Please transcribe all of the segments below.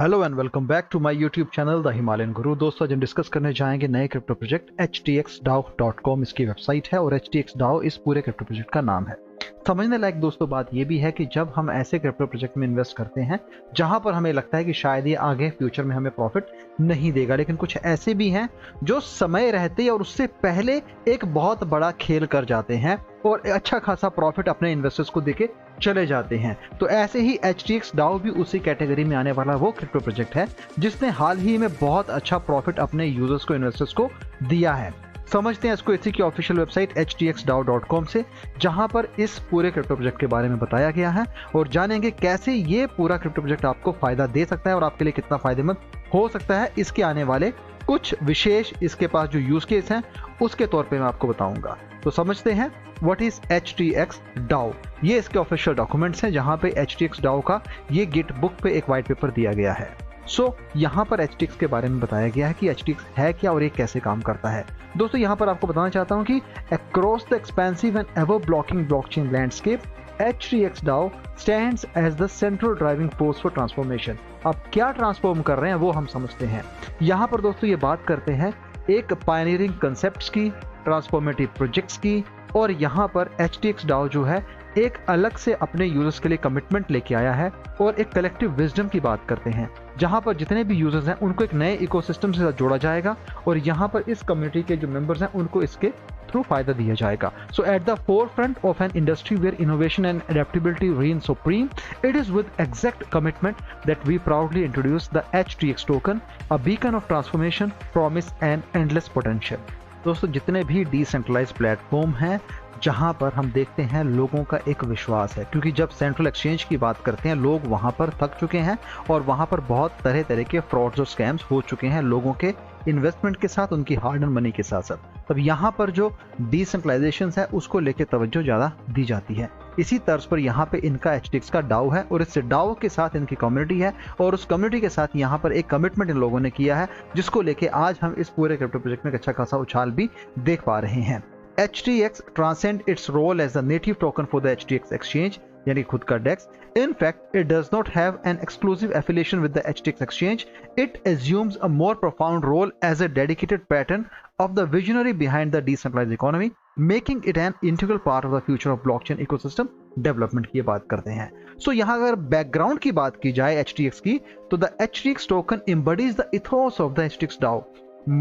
Hello and welcome back to my YouTube channel the Himalayan guru. दोस्तों, आज हम discuss करने जाएंगे नए क्रिप्टो प्रोजेक्ट htxdao.com इसकी वेबसाइट है और htxdao इस पूरे क्रिप्टो प्रोजेक्ट का नाम है। समझने लायक दोस्तों बात यह भी है कि जब हम ऐसे क्रिप्टो प्रोजेक्ट में इन्वेस्ट करते हैं जहां पर हमें लगता है कि शायद ये आगे फ्यूचर में हमें प्रॉफिट नहीं देगा, लेकिन कुछ ऐसे भी हैं जो समय रहते और उससे पहले एक बहुत बड़ा खेल कर जाते हैं और अच्छा खासा प्रॉफिट अपने इन्वेस्टर्स को देके चले जाते हैं। तो ऐसे ही htxdao भी उसी कैटेगरी में आने वाला वो क्रिप्टो प्रोजेक्ट है जिसने हाल ही में बहुत अच्छा प्रॉफिट अपने यूजर्स को, इन्वेस्टर्स को दिया है। समझते हैं इसको इसी की ऑफिशियल वेबसाइट htxdao.com से, जहां पर इस पूरे क्रिप्टो प्रोजेक्ट के बारे में बताया गया है और जानेंगे कैसे ये पूरा क्रिप्टो प्रोजेक्ट आपको फायदा दे सकता है और आपके लिए कितना फायदेमंद हो सकता है। इसके आने वाले कुछ विशेष इसके पास जो यूज केस हैं उसके तौर पे मैं आपको बताऊंगा। तो समझते हैं व्हाट इज htxdao। ये इसके ऑफिशियल डॉक्यूमेंट्स हैं जहां पे htxdao का ये गिट बुक पे एक वाइट पेपर दिया गया है। यहाँ पर htx के बारे में बताया गया है कि htx है क्या और ये कैसे काम करता है। दोस्तों, यहाँ पर आपको बताना चाहता हूँ कि across the expensive and ever blocking blockchain landscape htxdao stands as the central driving force for transformation। अब क्या ट्रांसफॉर्म कर रहे हैं वो हम समझते हैं। यहाँ पर दोस्तों ये बात करते हैं एक पायनियरिंग कंसेप्ट्स की, ट्रांसफॉर्मेटिव प्रोजेक्ट्स की, और यहाँ पर htxdao जो है एक अलग से अपने यूजर्स के लिए कमिटमेंट लेके आया है और एक कलेक्टिव विजडम की बात करते हैं जहां पर जितने भी यूजर्स हैं उनको एक नए इकोसिस्टम से साथ जोड़ा जाएगा और यहाँ पर इस कम्युनिटी के जो मेंबर्स हैं उनको इसके थ्रू फायदा दिया जाएगा। So at the forefront of an industry where innovation and adaptability reign supreme, it is with exact commitment that we proudly introduce the HTX token, a beacon of transformation, promise and endless potential। दोस्तों, जितने भी decentralise platform हैं जहां पर हम देखते हैं लोगों का एक विश्वास है, क्योंकि जब सेंट्रल एक्सचेंज की बात करते हैं लोग वहां पर थक चुके हैं और वहां पर बहुत तरह तरह के फ्रॉड्स और स्कैम्स हो चुके हैं लोगों के इन्वेस्टमेंट के साथ, उनकी हार्ड अर्न मनी के साथ साथ। तब यहाँ पर जो डिसेंट्रलाइजेशन है उसको लेकर तवज्जो ज़्यादा दी जाती है। इसी तर्ज पर यहाँ पे इनका htx का डाओ है और इस डाओ के साथ इनकी कम्युनिटी है और उस कम्युनिटी के साथ यहाँ पर एक कमिटमेंट इन लोगों ने किया है जिसको लेके आज हम इस पूरे क्रिप्टो प्रोजेक्ट में अच्छा खासा उछाल भी देख पा रहे हैं। HTX transcend its role as the native token for the HTX exchange, यानी खुद का DEX. In fact, it does not have an exclusive affiliation with the HTX exchange. It assumes a more profound role as a dedicated pattern of the visionary behind the decentralized economy, making it an integral part of the future of blockchain ecosystem development की बात करते हैं। यहाँ अगर background की बात की जाए HTX की, तो the HTX token embodies the ethos of the HTX DAO,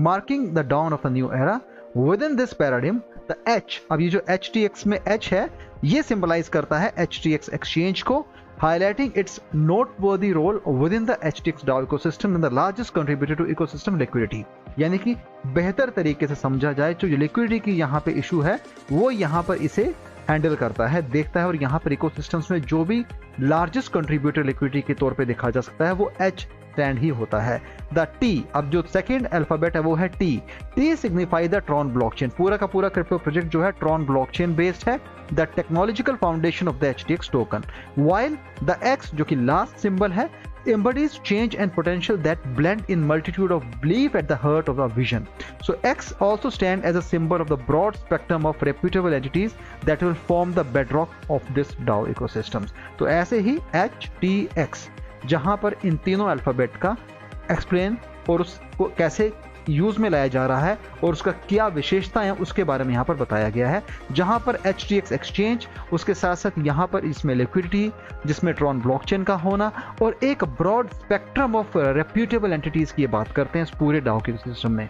marking the dawn of a new era. Within this paradigm, the H, अब ये जो HTX में H है ये सिंबलाइज करता है HTX exchange को, highlighting its noteworthy role within the HTX DAO ecosystem and the largest contributor to ecosystem liquidity। यानी कि बेहतर तरीके से समझा जाए जो लिक्विडिटी की यहाँ पे इशू है वो यहाँ पर इसे हैंडल करता है, देखता है और यहाँ पर इकोसिस्टम्स में जो भी लार्जेस्ट कंट्रीब्यूटर लिक्विडिटी के तौर पे देखा जा सकता है वो H स्टैंड ही होता है। द T, अब जो सेकेंड अल्फाबेट है वो है T। T signify the Tron blockchain. पूरा का पूरा क्रिप्टो प्रोजेक्ट जो है ट्रॉन ब्लॉकचेन बेस्ड है, the technological foundation of the HTX token. While the X जो कि लास्ट सिंबल है embodies change and potential that blend in multitude of belief at the heart of the vision. So X also stands as a symbol of the broad spectrum of reputable entities that will form the bedrock of this DAO ecosystems। तो ऐसे ही HTX जहां पर इन तीनों alphabet का explain और उसको कैसे use में लाया जा रहा है और उसका क्या विशेषता है उसके बारे में यहाँ पर बताया गया है। जहां पर HTX एक्सचेंज, उसके साथ साथ यहाँ पर इसमें लिक्विडिटी, जिसमें ट्रॉन ब्लॉकचेन का होना और एक broad spectrum of reputable entities की बात करते हैं इस पूरे डाओ के सिस्टम में।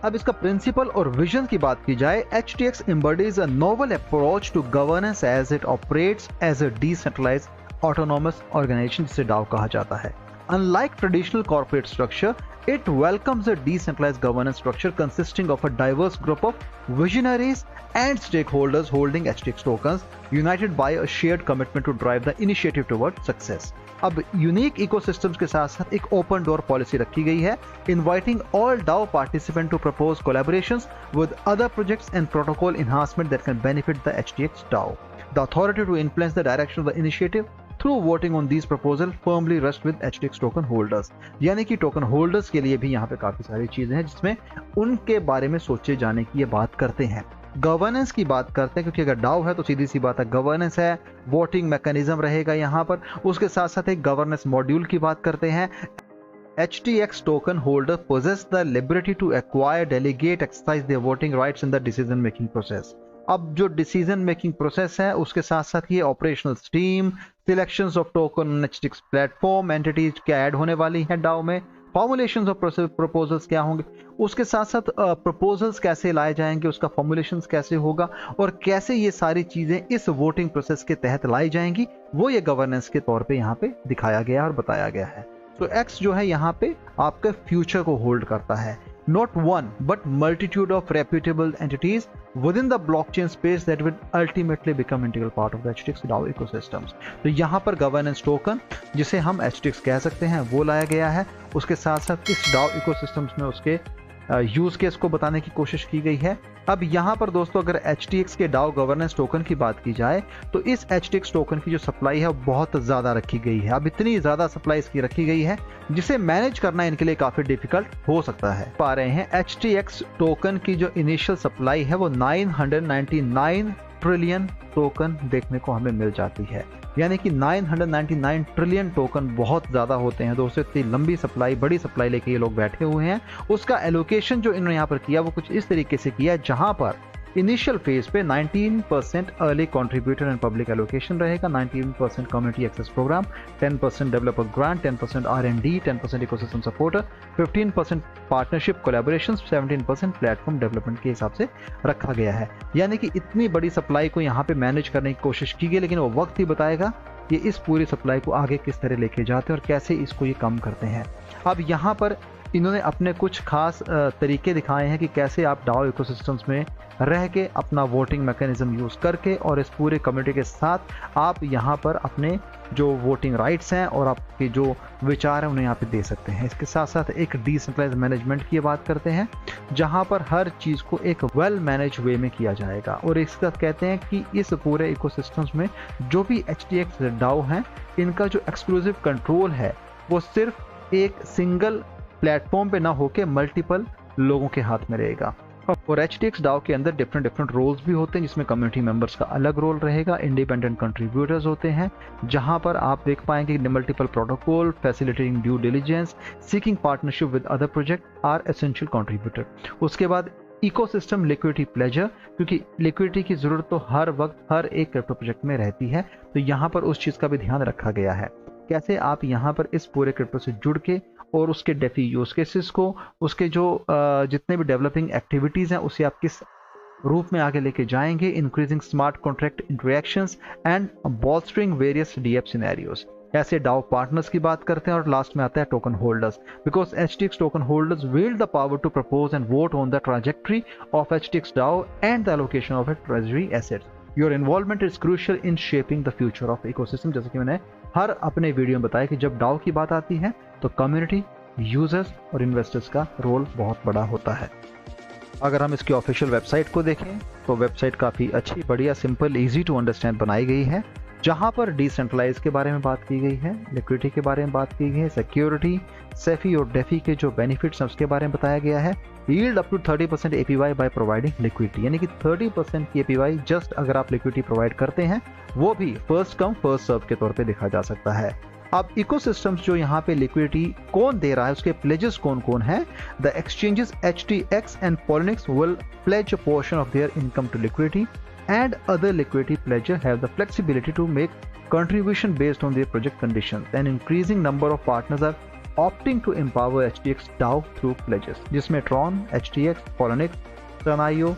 अब इसका प्रिंसिपल और विजन की बात की जाए, HTX embodies a novel approach to governance as it operates as a decentralized autonomous organization, जिसे DAO कहा जाता है। Unlike traditional corporate structure, it welcomes a decentralized governance structure consisting of a diverse group of visionaries and stakeholders holding HTX tokens, united by a shared commitment to drive the initiative toward success। अब unique ecosystems के साथ साथ एक open door policy रखी गई है, inviting all DAO participants to propose collaborations with other projects and protocol enhancement that can benefit the HTX DAO. The authority to influence the direction of the initiative through voting on these proposals firmly rests with HTX token holders। यानी कि token holders के लिए भी यहाँ पे काफी सारी चीजें हैं जिसमें उनके बारे में सोचे जाने की ये बात करते हैं। गवर्नेंस की बात करते हैं, क्योंकि अगर डाउ है तो सीधी सी बात है गवर्नेंस है, वोटिंग मैकेनिज्म रहेगा यहाँ पर। उसके साथ साथ एक गवर्नेंस मॉड्यूल की बात करते हैं, HTX token holder possess the liberty to acquire, delegate, exercise their voting rights in the decision making process. अब जो डिसीजन मेकिंग प्रोसेस है उसके साथ साथ ये operational stream, selections of token HTX platform, entities क्या ऐड होने वाली है डाओ में, फॉर्मुलेशंस ऑफ प्रपोजल्स क्या होंगे, उसके साथ साथ प्रपोजल्स कैसे लाए जाएंगे, उसका फॉर्मुलेशंस कैसे होगा और कैसे ये सारी चीजें इस वोटिंग प्रोसेस के तहत लाई जाएंगी, वो ये गवर्नेंस के तौर पे यहाँ पे दिखाया गया और बताया गया है। तो X जो है यहाँ पे आपके फ्यूचर को होल्ड करता है, not one but multitude of reputable entities within the blockchain space that will ultimately become integral part of the HTX DAO ecosystems। तो यहाँ पर गवर्नेंस टोकन जिसे हम HTX कह सकते हैं वो लाया गया है, उसके साथ साथ इस DAO इकोसिस्टम्स में उसके यूज केस को बताने की कोशिश की गई है। अब यहाँ पर दोस्तों अगर HTX के DAO गवर्नेंस टोकन की बात की जाए तो इस HTX टोकन की जो सप्लाई है बहुत ज़्यादा रखी गई है। अब इतनी ज़्यादा सप्लाई इसकी रखी गई है जिसे मैनेज करना इनके लिए काफ़ी डिफिकल्ट हो सकता है। पा रहे हैं HTX टोकन की जो इनिशियल सप्लाई है वो 999 ट्रिलियन टोकन देखने को हमें मिल जाती है, यानी कि 999 ट्रिलियन टोकन बहुत ज़्यादा होते हैं दोस्तों। इतनी लंबी सप्लाई, बड़ी सप्लाई लेके ये लोग बैठे हुए हैं। उसका एलोकेशन जो इन्होंने यहाँ पर किया वो कुछ इस तरीके से किया, जहाँ पर इनिशियल फेज पे 19% early contributor and public allocation रहेगा, 19% community access program, 10% developer grant, 10% R&D, 10% ecosystem supporter, 15% partnership collaboration, 17% platform development के हिसाब से रखा गया है। यानी कि इतनी बड़ी सप्लाई को यहाँ पे मैनेज करने की कोशिश की गई, लेकिन वो वक्त ही बताएगा कि इस पूरी सप्लाई को आगे किस तरह लेके जाते हैं और कैसे इसको ये कम करते हैं। अब यहाँ पर इन्होंने अपने कुछ खास तरीके दिखाए हैं कि कैसे आप DAO इकोसिस्टम्स में रह के अपना वोटिंग मैकेनिज्म यूज़ करके और इस पूरे कम्युनिटी के साथ आप यहाँ पर अपने जो वोटिंग राइट्स हैं और आपके जो विचार हैं उन्हें यहाँ पे दे सकते हैं। इसके साथ साथ एक डिसेंट्रलाइज्ड मैनेजमेंट की बात करते हैं, जहाँ पर हर चीज़ को एक वेल मैनेज वे में किया जाएगा। और इसका कहते हैं कि इस पूरे इकोसिस्टम्स में जो भी HTX DAO हैं, इनका जो एक्सक्लूसिव कंट्रोल है वो सिर्फ एक सिंगल प्लेटफॉर्म पे ना होके मल्टीपल लोगों के हाथ में रहेगा। और HTX DAO के अंदर डिफरेंट रोल्स भी होते हैं, जिसमें कम्युनिटी मेंबर्स का अलग रोल रहेगा, इंडिपेंडेंट कंट्रीब्यूटर्स होते हैं, जहां पर आप देख पाएंगे multiple protocol, facilitating due diligence, seeking partnership with other project are essential contributor. उसके बाद इकोसिस्टम लिक्विडिटी प्लेजर, क्योंकि लिक्विडिटी की जरूरत तो हर वक्त हर एक क्रिप्टो प्रोजेक्ट में रहती है, तो यहाँ पर उस चीज़ का भी ध्यान रखा गया है। कैसे आप यहाँ पर इस पूरे क्रिप्टो से जुड़ के और उसके डेफी यूज केसेस को, उसके जो जितने भी डेवलपिंग एक्टिविटीज़ हैं उसे आप किस रूप में आगे लेके जाएंगे, increasing smart contract interactions and bolstering various DApp scenarios. ऐसे DAO पार्टनर्स की बात करते हैं और लास्ट में आता है token holders, because HTX token holders wield the power to propose and vote on the trajectory of HTX DAO and the allocation of its treasury assets. Your involvement is crucial in shaping the future of ecosystem। जैसे कि मैंने हर अपने video में बताया कि जब DAO की बात आती है तो कम्युनिटी, यूजर्स और इन्वेस्टर्स का रोल बहुत बड़ा होता है। अगर हम इसकी ऑफिशियल वेबसाइट को देखें तो वेबसाइट काफ़ी अच्छी, बढ़िया, सिंपल, इजी टू अंडरस्टैंड बनाई गई है, जहां पर डिसेंट्रलाइज के बारे में बात की गई है, लिक्विडिटी के बारे में बात की गई है, सिक्योरिटी, सेफी और डेफी के जो बेनिफिट्स हैं उसके बारे में बताया गया है। Yield up to 30% APY by providing liquidity, यानी कि 30% की APY जस्ट अगर आप लिक्विडिटी प्रोवाइड करते हैं, वो भी फर्स्ट कम फर्स्ट सर्व के तौर पे देखा जा सकता है। अब इकोसिस्टम्स जो यहाँ पे लिक्विडिटी कौन दे रहा है, उसके प्लेजेस कौन कौन है। The exchanges HTX and Poloniex will pledge a portion of their income to liquidity and other liquidity pledger have the flexibility to make contribution based on their project conditions. An increasing number of partners are opting to empower HTX DAO through pledges, जिसमें Tron, HTX, Poloniex, Sun.io,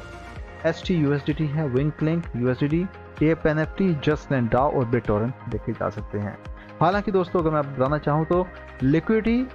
STUSDT है, Winklink, USDT, Ape NFT, Justland DAO और BitTorrent देखे जा सकते हैं। हालांकि दोस्तों अगर मैं आप बताना चाहूँ तो लिक्विडिटी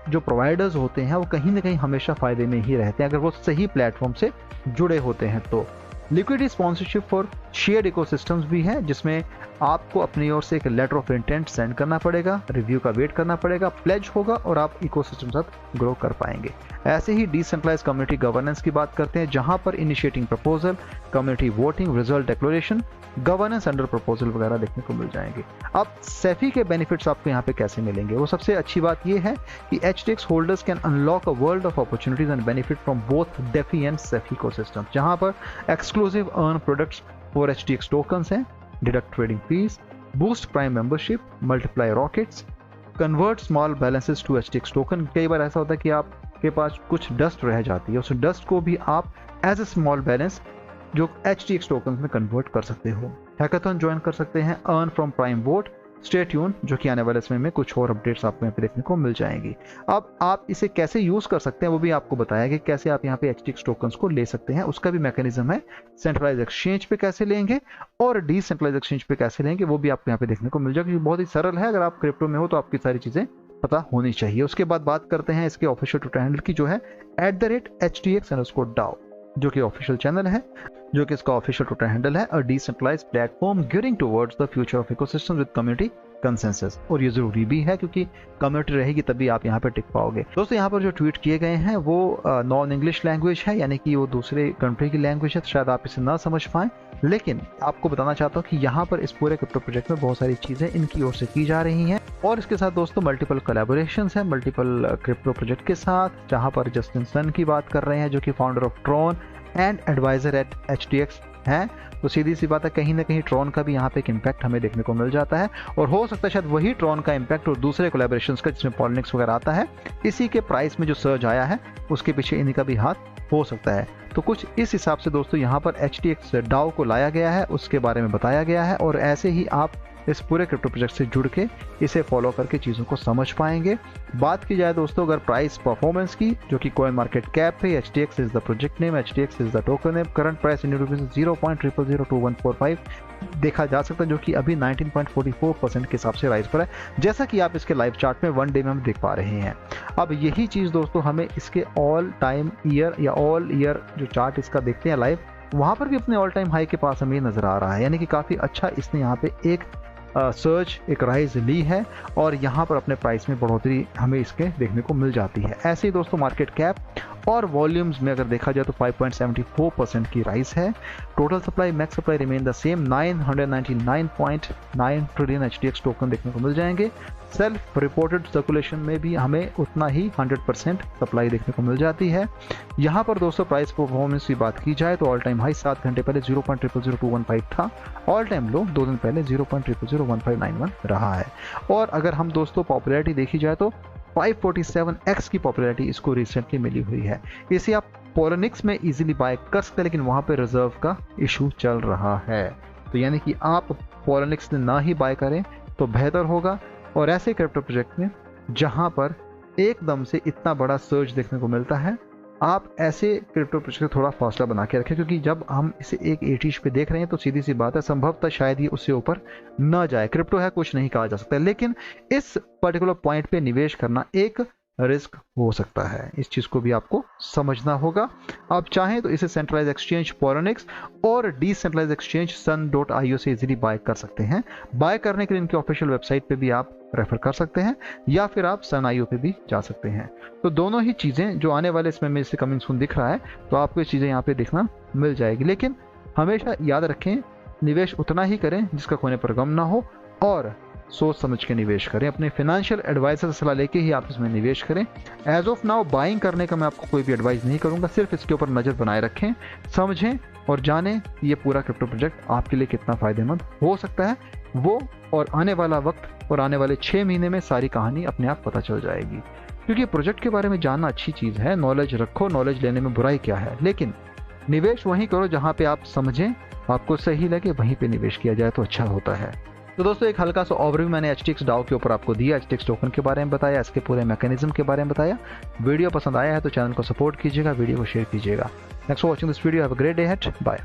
जो प्रोवाइडर्स होते हैं वो कहीं ना कहीं हमेशा फायदे में ही रहते हैं अगर वो सही प्लेटफॉर्म से जुड़े होते हैं। तो liquidity sponsorship for shared ecosystems भी है, जिसमें आपको अपनी ओर से एक लेटर ऑफ इंटेंट सेंड करना पड़ेगा, रिव्यू का वेट करना पड़ेगा, प्लेज होगा और आप इकोसिस्टम के साथ ग्रो कर पाएंगे। ऐसे ही डिसेंट्रलाइज कम्युनिटी गवर्नेंस की बात करते हैं, जहां पर initiating proposal, community voting, result declaration, governance under proposal वगैरह देखने को मिल जाएंगे। अब सेफी के बेनिफिट्स आपको यहाँ पे कैसे मिलेंगे, वो सबसे अच्छी बात ये है कि HTX holders can unlock a world of opportunities and benefit from both DeFi and CeFi ecosystem, जहां पर exclusive earn products for HTX tokens हैं, deduct trading fees, boost prime membership, multiply rockets, convert small balances to HTX token. कई बार ऐसा होता है कि आपके पास कुछ डस्ट रह जाती है, उस डस्ट को भी आप एज ए स्मॉल बैलेंस जो HTX टोकन में कन्वर्ट कर सकते हो। हैकाथन ज्वाइन कर सकते हैं, earn from prime vote, stay tune, जो कि आने वाले समय में कुछ और अपडेट्स आपको यहाँ पे देखने को मिल जाएंगी। अब आप इसे कैसे यूज कर सकते हैं वो भी आपको बताया कि कैसे आप यहाँ पे HTX टोकन्स को ले सकते हैं, उसका भी मैकेनिज्म है। सेंट्रलाइज एक्सचेंज पे कैसे लेंगे और डिसेंट्रलाइज एक्सचेंज पे कैसे लेंगे वो भी आपको यहाँ पे देखने को मिल जाएगा, क्योंकि बहुत ही सरल है। अगर आप क्रिप्टो में हो तो आपकी सारी चीजें पता होनी चाहिए। उसके बाद बात करते हैं इसके ऑफिशियल ट्विटर हैंडल की, जो है @HTX_DAO, जो कि ऑफिशियल चैनल है, जो कि इसका ऑफिशियल ट्विटर हैंडल है। A decentralised platform gearing towards the future of ecosystem with community consensus. और ये जरूरी भी है क्योंकि कम्युनिटी रहेगी तभी आप यहाँ पर टिक पाओगे। दोस्तों यहाँ पर जो ट्वीट किए गए हैं वो नॉन इंग्लिश लैंग्वेज है, यानी कि वो दूसरे कंट्री की लैंग्वेज है, तो शायद आप इसे ना समझ पाएं, लेकिन आपको बताना चाहता हूँ कि यहाँ पर इस पूरे क्रिप्टो प्रोजेक्ट में बहुत सारी चीजें इनकी ओर से की जा रही हैं। और इसके साथ दोस्तों मल्टीपल कोलैबोरेशंस हैं मल्टीपल क्रिप्टो प्रोजेक्ट के साथ, जहाँ पर जस्टिन सन की बात कर रहे हैं, जो कि founder of Tron and adviser at HTX हैं। तो सीधी सी बात है, कहीं ना कहीं ट्रॉन का भी यहाँ पे एक इम्पैक्ट हमें देखने को मिल जाता है, और हो सकता है शायद वही ट्रॉन का इम्पैक्ट और दूसरे कोलैबोरेशंस का जिसमें पॉलिटिक्स वगैरह आता है, इसी के प्राइस में जो सर्ज आया है उसके पीछे इन्हीं का भी हाथ हो सकता है। तो कुछ इस हिसाब से दोस्तों यहाँ पर HTX DAO को लाया गया है, उसके बारे में बताया गया है, और ऐसे ही आप इस पूरे क्रिप्टो प्रोजेक्ट से जुड़ के इसे फॉलो करके चीज़ों को समझ पाएंगे। बात की जाए दोस्तों अगर प्राइस परफॉर्मेंस की, जो कि कॉइन मार्केट कैप पे HTX is the project name, HTX is the token name, current price Indian rupees 0.000245 देखा जा सकता है, जो कि अभी 19.44% के हिसाब से राइज पर है, जैसा कि आप इसके लाइव चार्ट में 1 डे में हम देख पा रहे हैं। अब यही चीज़ दोस्तों हमें इसके ऑल टाइम ईयर या ऑल ईयर जो चार्ट इसका देखते हैं लाइव, वहाँ पर भी अपने ऑल टाइम हाई के पास हमें नजर आ रहा है, यानी कि काफ़ी अच्छा इसने यहाँ पे एक सर्च एक राइज ली है, और यहाँ पर अपने प्राइस में बढ़ोतरी हमें इसके देखने को मिल जाती है। ऐसे ही दोस्तों मार्केट कैप और वॉल्यूम्स में अगर देखा जाए तो 5.74% की राइज है। Total supply max supply remain the same, 999.9 trillion HTX token देखने को मिल जाएंगे। सेल्फ रिपोर्टेड सर्कुलेशन में भी हमें उतना ही 100% सप्लाई देखने को मिल जाती है। यहाँ पर दोस्तों प्राइस परफॉर्मेंस की बात की जाए तो ऑल टाइम हाई 7 घंटे पहले 0.000215 था, ऑल टाइम लो 2 दिन पहले 0.001591 रहा है। और अगर हम दोस्तों पॉपुलैरिटी देखी जाए तो 547x की पॉपुलैरिटी इसको रिसेंटली मिली हुई है। इसे आप पॉलिनिक्स में इजीली बाय कर सकते हैं, लेकिन वहाँ पे रिजर्व का इशू चल रहा है, तो यानी कि आप पॉलिनिक्स में ना ही बाय करें तो बेहतर होगा। और ऐसे क्रिप्टो प्रोजेक्ट में जहाँ पर एकदम से इतना बड़ा सर्च देखने को मिलता है, आप ऐसे क्रिप्टो प्रोजेक्ट थोड़ा फासला बना के रखें, क्योंकि जब हम इसे एक 80 पे देख रहे हैं तो सीधी सी बात है संभवतः शायद ही उससे ऊपर न जाए। क्रिप्टो है, कुछ नहीं कहा जा सकता, लेकिन इस पर्टिकुलर पॉइंट पे निवेश करना एक रिस्क हो सकता है, इस चीज को भी आपको समझना होगा। आप चाहें तो इसे सेंट्रलाइज एक्सचेंज पॉलिनिक्स और डिसेंट्रलाइज एक्सचेंज sun.io से इजीली बाय कर सकते हैं। बाय करने के लिए इनकी ऑफिशियल वेबसाइट पे भी आप रेफर कर सकते हैं, या फिर आप sun.io पे भी जा सकते हैं। तो दोनों ही चीजें जो आने वाले समय में इससे कमिंग सून दिख रहा है, तो आपको ये चीजें यहाँ पे देखना मिल जाएगी। लेकिन हमेशा याद रखें, निवेश उतना ही करें जिसका खोने पर गम ना हो, और सोच समझ के निवेश करें। अपने फाइनेंशियल एडवाइजर से सलाह लेके ही आप इसमें निवेश करें। एज ऑफ नाउ बाइंग करने का मैं आपको कोई भी एडवाइस नहीं करूंगा, सिर्फ इसके ऊपर नज़र बनाए रखें, समझें और जानें ये पूरा क्रिप्टो प्रोजेक्ट आपके लिए कितना फ़ायदेमंद हो सकता है। वो और आने वाला वक्त और आने वाले 6 महीने में सारी कहानी अपने आप पता चल जाएगी, क्योंकि प्रोजेक्ट के बारे में जानना अच्छी चीज़ है, नॉलेज रखो, नॉलेज लेने में बुराई क्या है, लेकिन निवेश वहीं करो जहाँ पे आप समझें, आपको सही लगे, वहीं पे निवेश किया जाए तो अच्छा होता है। तो दोस्तों एक हल्का सा ओवरव्यू मैंने HTX DAO के ऊपर आपको दिया, HTX टोकन के बारे में बताया, इसके पूरे मैकेनिज्म के बारे में बताया। वीडियो पसंद आया है तो चैनल को सपोर्ट कीजिएगा, वीडियो को शेयर कीजिएगा। Next for watching this video, have a great day ahead, bye.